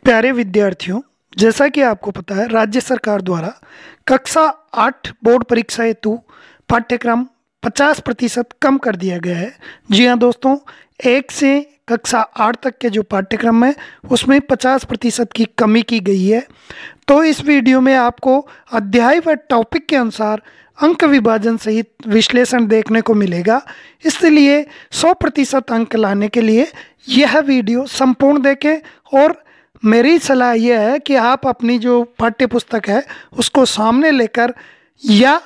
प्यारे विद्यार्थियों, जैसा कि आपको पता है राज्य सरकार द्वारा कक्षा 8 बोर्ड परीक्षा हेतु पाठ्यक्रम 50% कम कर दिया गया है। जी हाँ दोस्तों, 1 से कक्षा 8 तक के जो पाठ्यक्रम है उसमें 50% की कमी की गई है। तो इस वीडियो में आपको अध्याय व टॉपिक के अनुसार अंक विभाजन सहित विश्लेषण देखने को मिलेगा। इसलिए 100% अंक लाने के लिए यह वीडियो संपूर्ण देखें और मेरी सलाह यह है कि आप अपनी जो पाठ्य पुस्तक है उसको सामने लेकर या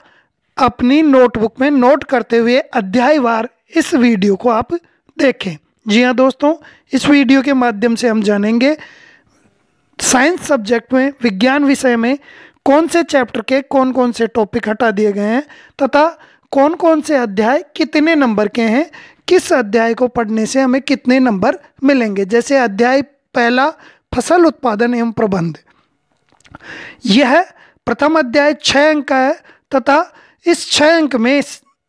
अपनी नोटबुक में नोट करते हुए अध्यायवार इस वीडियो को आप देखें। जी हाँ दोस्तों, इस वीडियो के माध्यम से हम जानेंगे साइंस सब्जेक्ट में, विज्ञान विषय में कौन से चैप्टर के कौन कौन से टॉपिक हटा दिए गए हैं तथा कौन कौन से अध्याय कितने नंबर के हैं, किस अध्याय को पढ़ने से हमें कितने नंबर मिलेंगे। जैसे अध्याय पहला फसल उत्पादन एवं प्रबंध, यह प्रथम अध्याय 6 अंक का है तथा इस 6 अंक में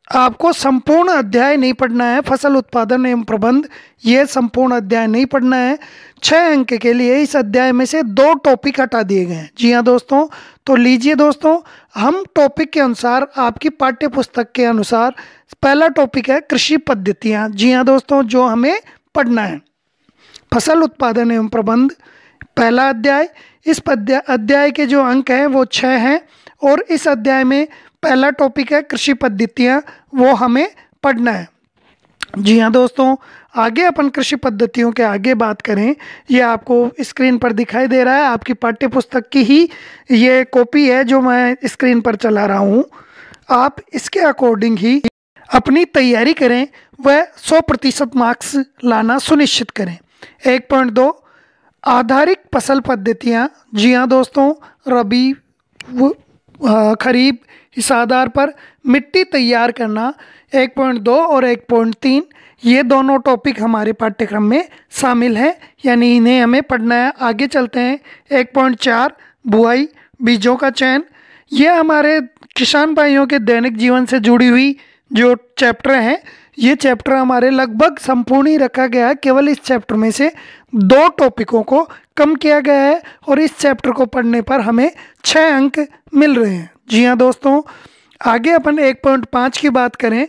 आपको संपूर्ण अध्याय नहीं पढ़ना है। फसल उत्पादन एवं प्रबंध यह संपूर्ण अध्याय नहीं पढ़ना है। 6 अंक के लिए इस अध्याय में से 2 टॉपिक हटा दिए गए हैं। जी हाँ दोस्तों, तो लीजिए दोस्तों, हम टॉपिक के अनुसार आपकी पाठ्य पुस्तक के अनुसार पहला टॉपिक है कृषि पद्धतियाँ। जी हाँ दोस्तों, जो हमें पढ़ना है फसल उत्पादन एवं प्रबंध पहला अध्याय। इस अध्याय के जो अंक हैं वो 6 हैं और इस अध्याय में पहला टॉपिक है कृषि पद्धतियाँ, वो हमें पढ़ना है। जी हाँ दोस्तों, आगे अपन कृषि पद्धतियों के आगे बात करें, ये आपको स्क्रीन पर दिखाई दे रहा है, आपकी पाठ्य पुस्तक की ही ये कॉपी है जो मैं स्क्रीन पर चला रहा हूँ। आप इसके अकॉर्डिंग ही अपनी तैयारी करें व 100% मार्क्स लाना सुनिश्चित करें। 1.2 आधारिक फसल पद्धतियाँ। जी हाँ दोस्तों, रबी खरीफ इस आधार पर मिट्टी तैयार करना 1.2 और 1.3 ये दोनों टॉपिक हमारे पाठ्यक्रम में शामिल हैं, यानी इन्हें हमें पढ़ना है। आगे चलते हैं। 1.4 बुआई बीजों का चयन, ये हमारे किसान भाइयों के दैनिक जीवन से जुड़ी हुई जो चैप्टर हैं, ये चैप्टर हमारे लगभग संपूर्ण ही रखा गया है। केवल इस चैप्टर में से 2 टॉपिकों को कम किया गया है और इस चैप्टर को पढ़ने पर हमें 6 अंक मिल रहे हैं। जी हाँ दोस्तों, आगे अपन 1.5 की बात करें,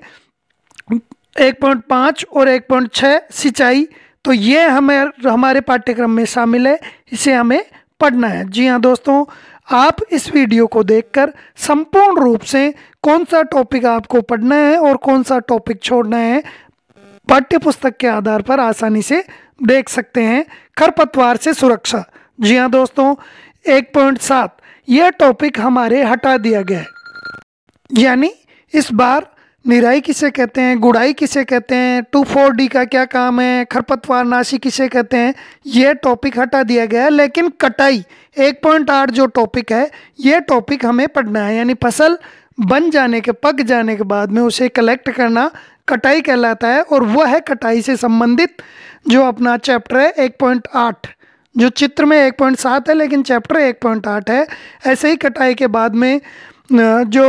1.5 और 1.6 सिंचाई, तो ये हमारे पाठ्यक्रम में शामिल है, इसे हमें पढ़ना है। जी हाँ दोस्तों, आप इस वीडियो को देखकर संपूर्ण रूप से कौन सा टॉपिक आपको पढ़ना है और कौन सा टॉपिक छोड़ना है पाठ्य पुस्तक के आधार पर आसानी से देख सकते हैं। खरपतवार से सुरक्षा। जी हाँ दोस्तों, 1.7 यह टॉपिक हमारे हटा दिया गया है, यानी इस बार निराई किसे कहते हैं, गुड़ाई किसे कहते हैं, 2,4-D का क्या काम है, खरपतवार नाशी किसे कहते हैं, यह टॉपिक हटा दिया गया है। लेकिन कटाई 1.8 जो टॉपिक है, यह टॉपिक हमें पढ़ना है, यानी फसल बन जाने के, पक जाने के बाद में उसे कलेक्ट करना कटाई कहलाता है। और वह है कटाई से संबंधित जो अपना चैप्टर है 1.8, जो चित्र में 1.7 है लेकिन चैप्टर 1.8 है। ऐसे ही कटाई के बाद में जो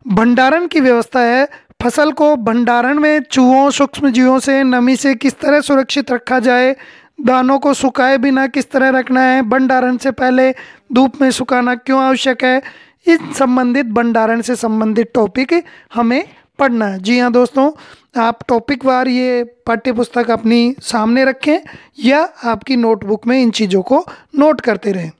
भंडारण की व्यवस्था है, फसल को भंडारण में चूहों, सूक्ष्म जीवों से, नमी से किस तरह सुरक्षित रखा जाए, दानों को सुखाए बिना किस तरह रखना है, भंडारण से पहले धूप में सुखाना क्यों आवश्यक है, इस संबंधित भंडारण से संबंधित टॉपिक हमें पढ़ना है। जी हाँ दोस्तों, आप टॉपिक वार ये पाठ्य पुस्तक अपनी सामने रखें या आपकी नोटबुक में इन चीज़ों को नोट करते रहें।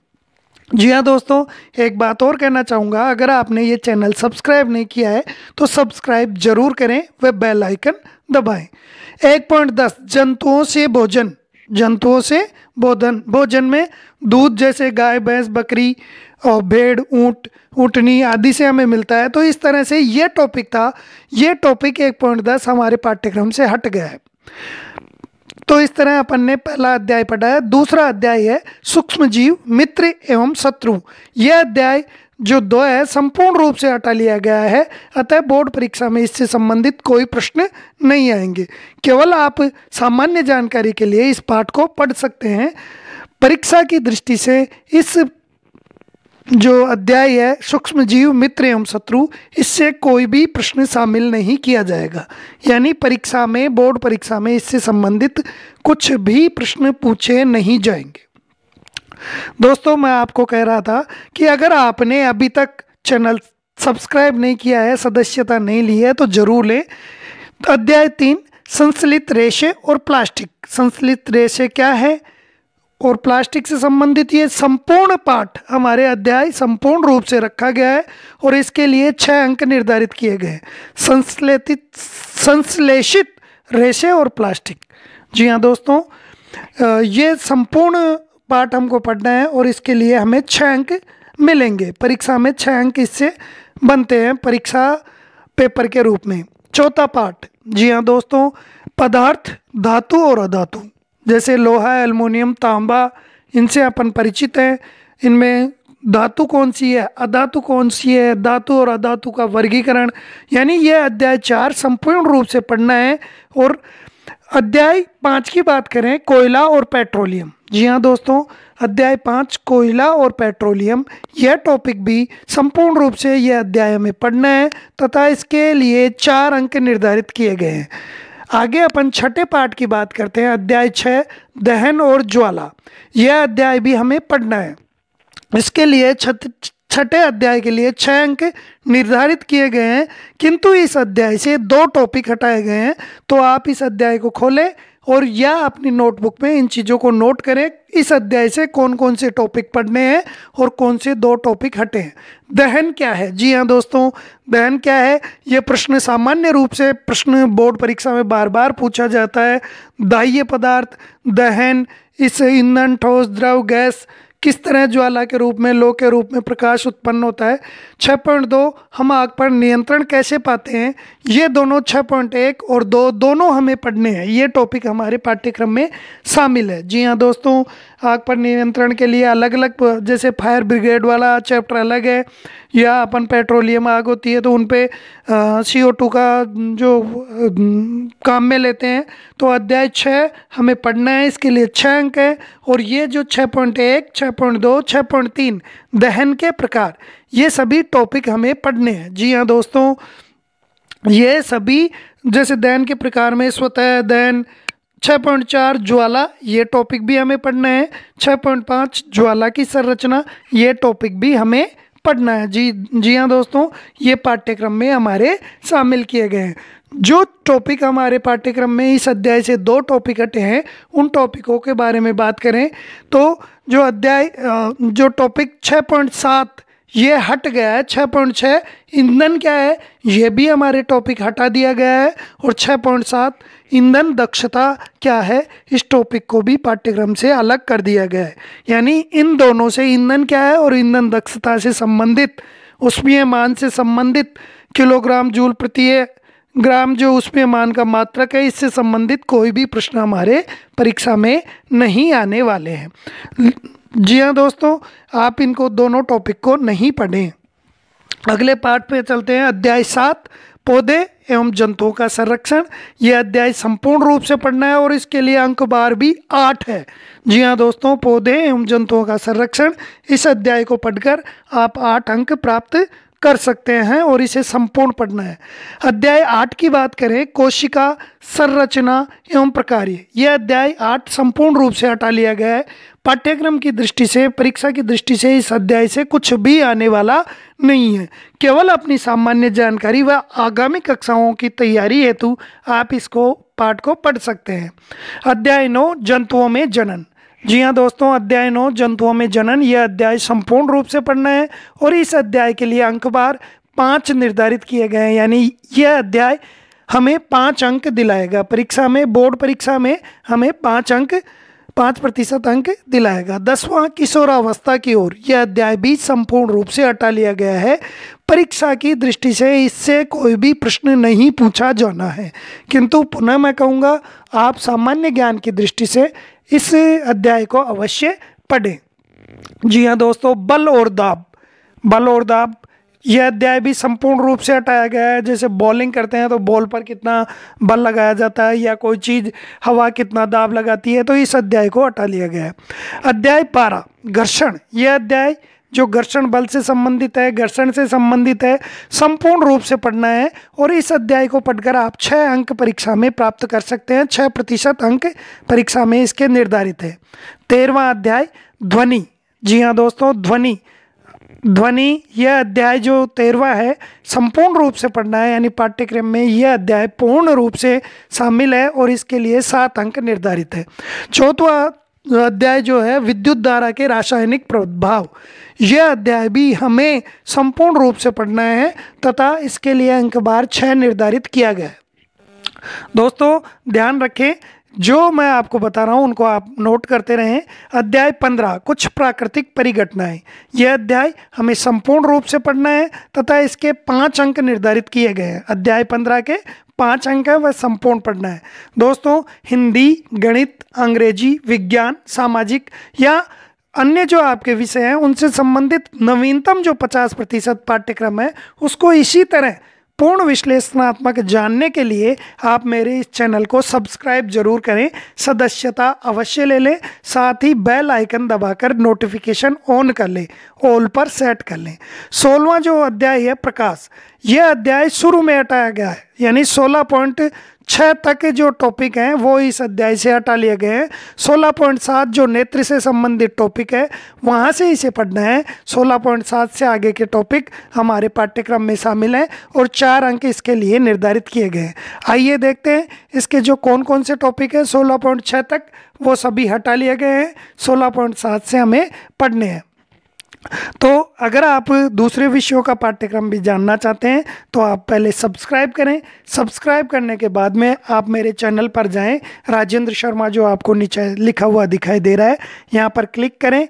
जी हाँ दोस्तों, एक बात और कहना चाहूँगा, अगर आपने ये चैनल सब्सक्राइब नहीं किया है तो सब्सक्राइब जरूर करें व बेल आइकन दबाएं। 1.10 जंतुओं से भोजन। जंतुओं से भोजन में दूध जैसे गाय, भैंस, बकरी और भेड़, ऊँट, ऊँटनी आदि से हमें मिलता है। तो इस तरह से ये टॉपिक था, ये टॉपिक 1.10 हमारे पाठ्यक्रम से हट गया है। तो इस तरह अपन ने पहला अध्याय पढ़ा है। दूसरा अध्याय है सूक्ष्म जीव, मित्र एवं शत्रु। यह अध्याय जो 2 है संपूर्ण रूप से हटा लिया गया है, अतः बोर्ड परीक्षा में इससे संबंधित कोई प्रश्न नहीं आएंगे। केवल आप सामान्य जानकारी के लिए इस पाठ को पढ़ सकते हैं। परीक्षा की दृष्टि से इस जो अध्याय है सूक्ष्म जीव, मित्र एवं शत्रु, इससे कोई भी प्रश्न शामिल नहीं किया जाएगा, यानी परीक्षा में, बोर्ड परीक्षा में इससे संबंधित कुछ भी प्रश्न पूछे नहीं जाएंगे। दोस्तों मैं आपको कह रहा था कि अगर आपने अभी तक चैनल सब्सक्राइब नहीं किया है, सदस्यता नहीं ली है, तो जरूर लें। अध्याय 3 संश्लित रेशे और प्लास्टिक। संश्लित रेशे क्या है और प्लास्टिक से संबंधित ये संपूर्ण पाठ हमारे अध्याय संपूर्ण रूप से रखा गया है और इसके लिए 6 अंक निर्धारित किए गए हैं। संश्लेषित रेशे और प्लास्टिक। जी हाँ दोस्तों, ये संपूर्ण पाठ हमको पढ़ना है और इसके लिए हमें 6 अंक मिलेंगे। परीक्षा में 6 अंक इससे बनते हैं परीक्षा पेपर के रूप में। चौथा पाठ, जी हाँ दोस्तों, पदार्थ, धातु और अधातु। जैसे लोहा, एल्युमिनियम, तांबा, इनसे अपन परिचित हैं। इनमें धातु कौन सी है, अधातु कौन सी है, धातु और अधातु का वर्गीकरण, यानी यह अध्याय 4 संपूर्ण रूप से पढ़ना है। और अध्याय 5 की बात करें, कोयला और पेट्रोलियम। जी हाँ दोस्तों, अध्याय 5 कोयला और पेट्रोलियम, यह टॉपिक भी संपूर्ण रूप से यह अध्याय में पढ़ना है तथा इसके लिए 4 अंक निर्धारित किए गए हैं। आगे अपन छठे पाठ की बात करते हैं, अध्याय 6 दहन और ज्वाला। यह अध्याय भी हमें पढ़ना है। इसके लिए छठे अध्याय के लिए 6 अंक निर्धारित किए गए हैं, किंतु इस अध्याय से 2 टॉपिक हटाए गए हैं। तो आप इस अध्याय को खोलें और या अपनी नोटबुक में इन चीज़ों को नोट करें, इस अध्याय से कौन कौन से टॉपिक पढ़ने हैं और कौन से 2 टॉपिक हटे हैं। दहन क्या है? जी हाँ दोस्तों, दहन क्या है, ये प्रश्न सामान्य रूप से प्रश्न बोर्ड परीक्षा में बार बार पूछा जाता है। दाह्य पदार्थ, दहन, इससे ईंधन, ठोस, द्रव, गैस, किस तरह ज्वाला के रूप में, लौ के रूप में प्रकाश उत्पन्न होता है। 6.2 हम आग पर नियंत्रण कैसे पाते हैं, ये दोनों 6.1 और 2 दोनों हमें पढ़ने हैं। ये टॉपिक हमारे पाठ्यक्रम में शामिल है। जी हाँ दोस्तों, आग पर नियंत्रण के लिए अलग अलग, जैसे फायर ब्रिगेड वाला चैप्टर अलग है, या अपन पेट्रोलियम आग होती है तो उन पे CO2 का जो काम में लेते हैं। तो अध्याय 6 हमें पढ़ना है, इसके लिए 6 अंक है। और ये जो 6.1, 6.2, 6.3 दहन के प्रकार, ये सभी टॉपिक हमें पढ़ने हैं। जी हाँ दोस्तों, ये सभी जैसे दहन के प्रकार में स्वतः दहन, 6.4 ज्वाला, ये टॉपिक भी हमें पढ़ना है। 6.5 ज्वाला की संरचना, ये टॉपिक भी हमें पढ़ना है। जी हाँ दोस्तों, ये पाठ्यक्रम में हमारे शामिल किए गए हैं। जो टॉपिक हमारे पाठ्यक्रम में इस अध्याय से 2 टॉपिक हटे हैं, उन टॉपिकों के बारे में बात करें तो जो टॉपिक 6.7 ये हट गया है। 6.6 ईंधन क्या है, ये भी हमारे टॉपिक हटा दिया गया है। और 6.7 ईंधन दक्षता क्या है, इस टॉपिक को भी पाठ्यक्रम से अलग कर दिया गया है। यानी इन दोनों से, ईंधन क्या है और ईंधन दक्षता से संबंधित, ऊष्मीय मान से संबंधित, किलोग्राम जूल प्रति ग्राम जो ऊष्मीय मान का मात्रक है, इससे संबंधित कोई भी प्रश्न हमारे परीक्षा में नहीं आने वाले हैं। जी हाँ दोस्तों, आप इनको दोनों टॉपिक को नहीं पढ़ें। अगले पाठ पे चलते हैं, अध्याय 7 पौधे एवं जंतुओं का संरक्षण। यह अध्याय संपूर्ण रूप से पढ़ना है और इसके लिए अंक बार भी 8 है। जी हाँ दोस्तों, पौधे एवं जंतुओं का संरक्षण, इस अध्याय को पढ़कर आप 8 अंक प्राप्त कर सकते हैं और इसे संपूर्ण पढ़ना है। अध्याय 8 की बात करें, कोशिका संरचना एवं प्रकार्य, यह अध्याय 8 संपूर्ण रूप से हटा लिया गया है। पाठ्यक्रम की दृष्टि से, परीक्षा की दृष्टि से इस अध्याय से कुछ भी आने वाला नहीं है। केवल अपनी सामान्य जानकारी व आगामी कक्षाओं की तैयारी हेतु आप इसको पाठ को पढ़ सकते हैं। अध्याय 9 जंतुओं में जनन। जी हाँ दोस्तों, अध्याय 9 जंतुओं में जनन, यह अध्याय संपूर्ण रूप से पढ़ना है और इस अध्याय के लिए अंक बार 5 निर्धारित किए गए हैं। यानी यह अध्याय हमें 5 अंक दिलाएगा। परीक्षा में, बोर्ड परीक्षा में हमें 5% अंक दिलाएगा। 10वां किशोरावस्था की ओर, यह अध्याय भी संपूर्ण रूप से हटा लिया गया है। परीक्षा की दृष्टि से इससे कोई भी प्रश्न नहीं पूछा जाना है, किंतु पुनः मैं कहूँगा आप सामान्य ज्ञान की दृष्टि से इस अध्याय को अवश्य पढ़ें। जी हाँ दोस्तों, बल और दाब, यह अध्याय भी संपूर्ण रूप से हटाया गया है। जैसे बॉलिंग करते हैं तो बॉल पर कितना बल लगाया जाता है, या कोई चीज़ हवा कितना दाब लगाती है, तो इस अध्याय को हटा लिया गया है। अध्याय 12 घर्षण, यह अध्याय जो घर्षण बल से संबंधित है, घर्षण से संबंधित है, संपूर्ण रूप से पढ़ना है और इस अध्याय को पढ़कर आप 6 अंक परीक्षा में प्राप्त कर सकते हैं। 6% अंक परीक्षा में इसके निर्धारित है। 13वां अध्याय ध्वनि। जी हाँ दोस्तों, ध्वनि। ध्वनि यह अध्याय जो 13वां है संपूर्ण रूप से पढ़ना है, यानी पाठ्यक्रम में यह अध्याय पूर्ण रूप से शामिल है और इसके लिए 7 अंक निर्धारित है। चौथा अध्याय जो है विद्युत धारा के रासायनिक प्रभाव, यह अध्याय भी हमें संपूर्ण रूप से पढ़ना है तथा इसके लिए अंक बार 6 निर्धारित किया गया है। दोस्तों ध्यान रखें, जो मैं आपको बता रहा हूं उनको आप नोट करते रहें। अध्याय 15 कुछ प्राकृतिक परिघटनाएं, यह अध्याय हमें संपूर्ण रूप से पढ़ना है तथा इसके 5 अंक निर्धारित किए गए हैं। अध्याय 15 के 5 अंक है, वह संपूर्ण पढ़ना है। दोस्तों हिंदी, गणित, अंग्रेजी, विज्ञान, सामाजिक या अन्य जो आपके विषय हैं उनसे संबंधित नवीनतम जो 50% पाठ्यक्रम है उसको इसी तरह पूर्ण विश्लेषणात्मक जानने के लिए आप मेरे इस चैनल को सब्सक्राइब जरूर करें, सदस्यता अवश्य ले लें, साथ ही बेल आइकन दबाकर नोटिफिकेशन ऑन कर लें, ऑल पर सेट कर लें। 16वां जो अध्याय है प्रकाश, यह अध्याय शुरू में हटाया गया है, यानी 16.6 तक जो टॉपिक हैं वो इस अध्याय से हटा लिए गए हैं। 16.7 जो नेत्र से संबंधित टॉपिक है वहाँ से इसे पढ़ना है। 16.7 से आगे के टॉपिक हमारे पाठ्यक्रम में शामिल हैं और 4 अंक इसके लिए निर्धारित किए गए हैं। आइए देखते हैं इसके जो कौन कौन से टॉपिक हैं 16.6 तक, वो सभी हटा लिए गए हैं। 16.7 से हमें पढ़ने हैं। तो अगर आप दूसरे विषयों का पाठ्यक्रम भी जानना चाहते हैं तो आप पहले सब्सक्राइब करें। सब्सक्राइब करने के बाद में आप मेरे चैनल पर जाएं, राजेंद्र शर्मा जो आपको नीचे लिखा हुआ दिखाई दे रहा है, यहाँ पर क्लिक करें,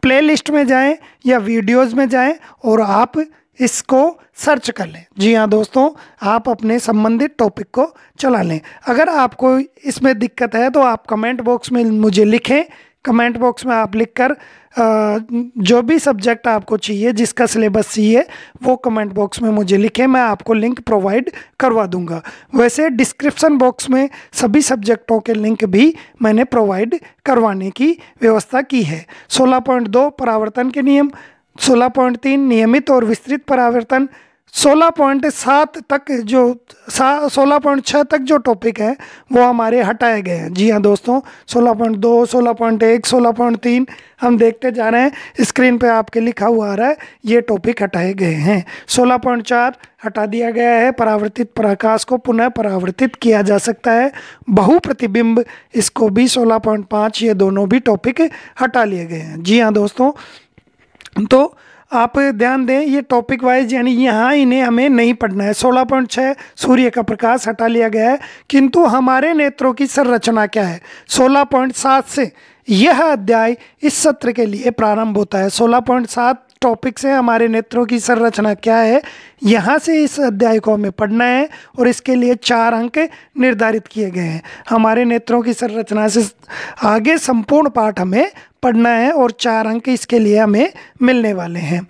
प्लेलिस्ट में जाएं या वीडियोस में जाएं और आप इसको सर्च कर लें। जी हाँ दोस्तों, आप अपने संबंधित टॉपिक को चला लें। अगर आपको इसमें दिक्कत है तो आप कमेंट बॉक्स में मुझे लिखें। कमेंट बॉक्स में आप लिखकर जो भी सब्जेक्ट आपको चाहिए, जिसका सिलेबस चाहिए, वो कमेंट बॉक्स में मुझे लिखें, मैं आपको लिंक प्रोवाइड करवा दूंगा। वैसे डिस्क्रिप्शन बॉक्स में सभी सब्जेक्टों के लिंक भी मैंने प्रोवाइड करवाने की व्यवस्था की है। 16.2 परावर्तन के नियम, 16.3 नियमित और विस्तृत परावर्तन, 16.7 तक जो 16.6 तक जो टॉपिक है वो हमारे हटाए गए हैं। जी हाँ दोस्तों, 16.2, 16.1, 16.3 हम देखते जा रहे हैं, स्क्रीन पे आपके लिखा हुआ आ रहा है, ये टॉपिक हटाए गए हैं। 16.4 हटा दिया गया है, परावर्तित प्रकाश को पुनः परावर्तित किया जा सकता है। बहुप्रतिबिंब, इसको भी 16.5, ये दोनों भी टॉपिक हटा लिए गए हैं। जी हाँ दोस्तों, तो आप ध्यान दें, ये टॉपिक वाइज यानी यहाँ इन्हें हमें नहीं पढ़ना है। 16.6 सूर्य का प्रकाश हटा लिया गया है, किंतु हमारे नेत्रों की संरचना क्या है 16.7 से यह अध्याय इस सत्र के लिए प्रारंभ होता है। 16.7 टॉपिक से हमारे नेत्रों की संरचना क्या है, यहाँ से इस अध्याय को हमें पढ़ना है और इसके लिए 4 अंक निर्धारित किए गए हैं। हमारे नेत्रों की संरचना से आगे संपूर्ण पाठ हमें पढ़ना है और 4 अंक इसके लिए हमें मिलने वाले हैं।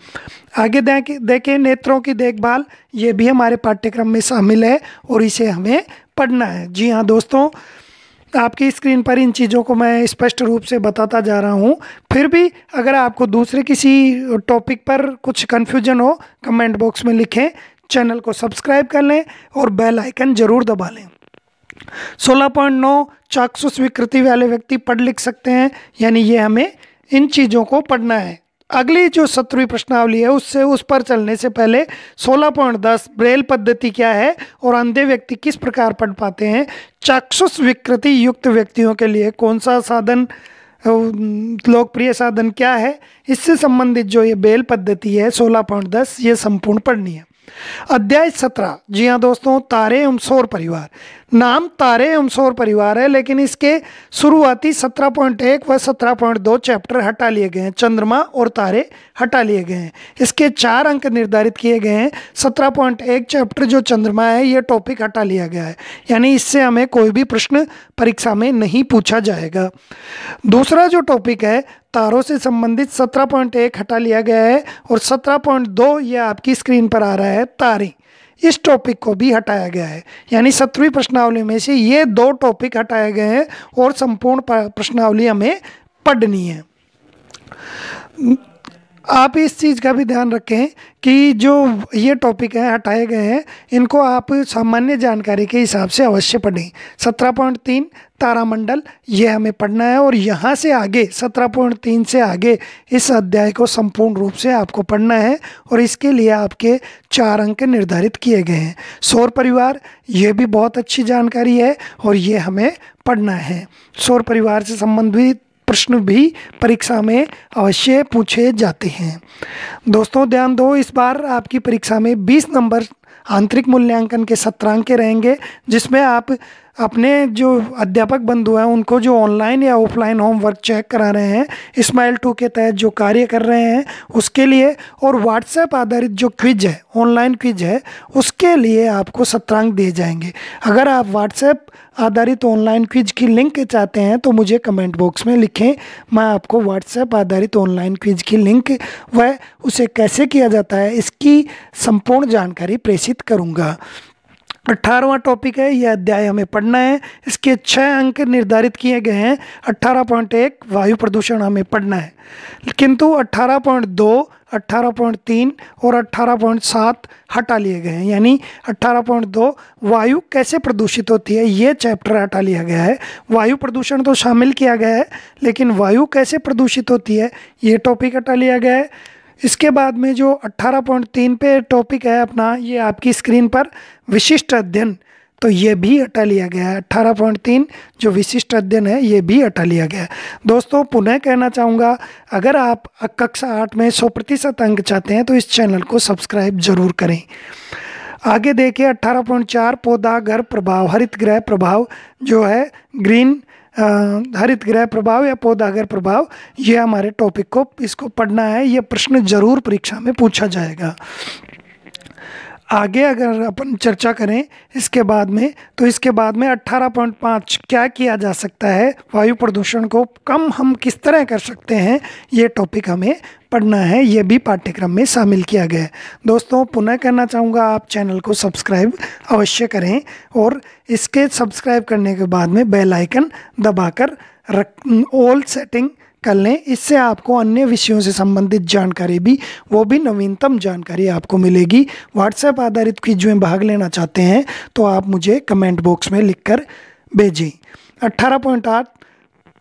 आगे देखें नेत्रों की देखभाल, ये भी हमारे पाठ्यक्रम में शामिल है और इसे हमें पढ़ना है। जी हाँ दोस्तों, आपकी स्क्रीन पर इन चीज़ों को मैं स्पष्ट रूप से बताता जा रहा हूँ। फिर भी अगर आपको दूसरे किसी टॉपिक पर कुछ कन्फ्यूजन हो, कमेंट बॉक्स में लिखें, चैनल को सब्सक्राइब कर लें और बेल आइकन ज़रूर दबा लें। 16.9 चाक्षुष विकृति वाले व्यक्ति पढ़ लिख सकते हैं, यानी ये हमें इन चीज़ों को पढ़ना है। अगली जो 17वीं प्रश्नावली है उस पर चलने से पहले 16.10 ब्रेल पद्धति क्या है और अंधे व्यक्ति किस प्रकार पढ़ पाते हैं, चाक्षुष विकृति युक्त व्यक्तियों के लिए कौन सा साधन लोकप्रिय साधन क्या है, इससे संबंधित जो ये ब्रेल पद्धति है 16.10 ये संपूर्ण पढ़नी है। अध्याय 17, जी हाँ दोस्तों, तारे एवं सौर परिवार। नाम तारे एवं सौर परिवार है, लेकिन इसके शुरुआती 17.1 व 17.2 चैप्टर हटा लिए गए हैं। चंद्रमा और तारे हटा लिए गए हैं, इसके 4 अंक निर्धारित किए गए हैं। 17.1 चैप्टर जो चंद्रमा है ये टॉपिक हटा लिया गया है, यानी इससे हमें कोई भी प्रश्न परीक्षा में नहीं पूछा जाएगा। दूसरा जो टॉपिक है तारों से संबंधित 17.1 हटा लिया गया है और 17.2 ये आपकी स्क्रीन पर आ रहा है तारे, इस टॉपिक को भी हटाया गया है। यानी 17वीं प्रश्नावली में से ये 2 टॉपिक हटाए गए हैं और संपूर्ण प्रश्नावली हमें पढ़नी है। आप इस चीज़ का भी ध्यान रखें कि जो ये टॉपिक हैं हटाए गए हैं, इनको आप सामान्य जानकारी के हिसाब से अवश्य पढ़ें। 17.3 तारामंडल ये हमें पढ़ना है, और यहाँ से आगे 17.3 से आगे इस अध्याय को संपूर्ण रूप से आपको पढ़ना है, और इसके लिए आपके 4 अंक निर्धारित किए गए हैं। सौर परिवार ये भी बहुत अच्छी जानकारी है, और ये हमें पढ़ना है। सौर परिवार से संबंधित प्रश्न भी परीक्षा में अवश्य पूछे जाते हैं। दोस्तों ध्यान दो, इस बार आपकी परीक्षा में 20 नंबर आंतरिक मूल्यांकन के सत्रांक के रहेंगे, जिसमें आप अपने जो अध्यापक बंधु हैं उनको जो ऑनलाइन या ऑफलाइन होमवर्क चेक करा रहे हैं, स्माइल 2 के तहत जो कार्य कर रहे हैं उसके लिए, और व्हाट्सएप आधारित जो क्विज है, ऑनलाइन क्विज है, उसके लिए आपको सत्रांक दिए जाएंगे। अगर आप व्हाट्सएप आधारित ऑनलाइन क्विज की लिंक चाहते हैं तो मुझे कमेंट बॉक्स में लिखें, मैं आपको व्हाट्सएप आधारित ऑनलाइन क्विज की लिंक व उसे कैसे किया जाता है इसकी संपूर्ण जानकारी प्रेषित करूँगा। 18वां टॉपिक है, यह अध्याय हमें पढ़ना है। इसके 6 अंक निर्धारित किए गए हैं। 18.1 वायु प्रदूषण हमें पढ़ना है, किंतु 18.2, 18.3 और 18.7 हटा लिए गए हैं। यानी 18.2 वायु कैसे प्रदूषित होती है, ये चैप्टर हटा लिया गया है। वायु प्रदूषण तो शामिल किया गया है, लेकिन वायु कैसे प्रदूषित होती है ये टॉपिक हटा लिया गया है। इसके बाद में जो 18.3 पे टॉपिक है अपना, ये आपकी स्क्रीन पर विशिष्ट अध्ययन, तो ये भी हटा लिया गया है। 18.3 जो विशिष्ट अध्ययन है ये भी हटा लिया गया है। दोस्तों पुनः कहना चाहूँगा, अगर आप कक्षा 8 में 100% अंक चाहते हैं तो इस चैनल को सब्सक्राइब जरूर करें। आगे देखिए 18.4 पौधा घर प्रभाव, हरित गृह प्रभाव जो है ग्रीन हरित गृह प्रभाव या पौधागर प्रभाव, ये हमारे टॉपिक को इसको पढ़ना है। ये प्रश्न जरूर परीक्षा में पूछा जाएगा। आगे अगर अपन चर्चा करें इसके बाद में, तो इसके बाद में 18.5 क्या किया जा सकता है, वायु प्रदूषण को कम हम किस तरह कर सकते हैं, ये टॉपिक हमें पढ़ना है। ये भी पाठ्यक्रम में शामिल किया गया है। दोस्तों पुनः कहना चाहूँगा, आप चैनल को सब्सक्राइब अवश्य करें, और इसके सब्सक्राइब करने के बाद में बेल आइकन दबाकर ऑल सेटिंग कर लें। इससे आपको अन्य विषयों से संबंधित जानकारी भी, वो भी नवीनतम जानकारी आपको मिलेगी। व्हाट्सएप आधारित क्विज में भाग लेना चाहते हैं तो आप मुझे कमेंट बॉक्स में लिखकर भेजें। 18.8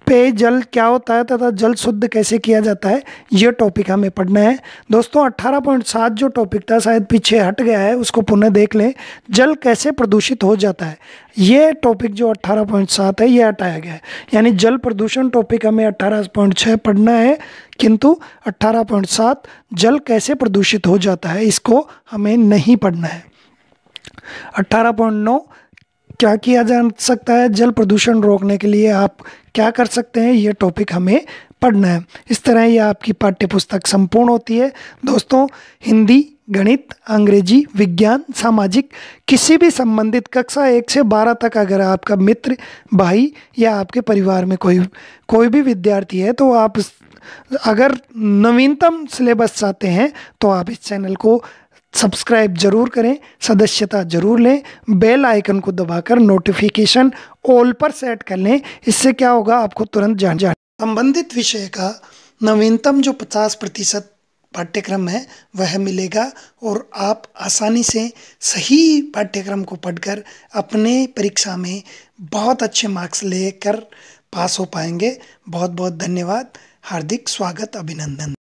पेयजल क्या होता है तथा जल शुद्ध कैसे किया जाता है, ये टॉपिक हमें पढ़ना है। दोस्तों 18.7 जो टॉपिक था शायद पीछे हट गया है, उसको पुनः देख लें। जल कैसे प्रदूषित हो जाता है, ये टॉपिक जो 18.7 है ये हटाया गया है। यानी जल प्रदूषण टॉपिक हमें 18.6 पढ़ना है, किंतु 18.7 जल कैसे प्रदूषित हो जाता है इसको हमें नहीं पढ़ना है। 18.9 क्या किया जा सकता है, जल प्रदूषण रोकने के लिए आप क्या कर सकते हैं, ये टॉपिक हमें पढ़ना है। इस तरह ये आपकी पाठ्य पुस्तक संपूर्ण होती है। दोस्तों हिंदी, गणित, अंग्रेजी, विज्ञान, सामाजिक, किसी भी संबंधित कक्षा 1 से 12 तक अगर आपका मित्र, भाई या आपके परिवार में कोई भी विद्यार्थी है, तो आप अगर नवीनतम सिलेबस चाहते हैं तो आप इस चैनल को सब्सक्राइब जरूर करें, सदस्यता जरूर लें, बेल आइकन को दबाकर नोटिफिकेशन ऑल पर सेट कर लें। इससे क्या होगा, आपको तुरंत जान संबंधित विषय का नवीनतम जो 50% पाठ्यक्रम है वह मिलेगा, और आप आसानी से सही पाठ्यक्रम को पढ़कर अपने परीक्षा में बहुत अच्छे मार्क्स लेकर पास हो पाएंगे। बहुत बहुत धन्यवाद, हार्दिक स्वागत, अभिनंदन।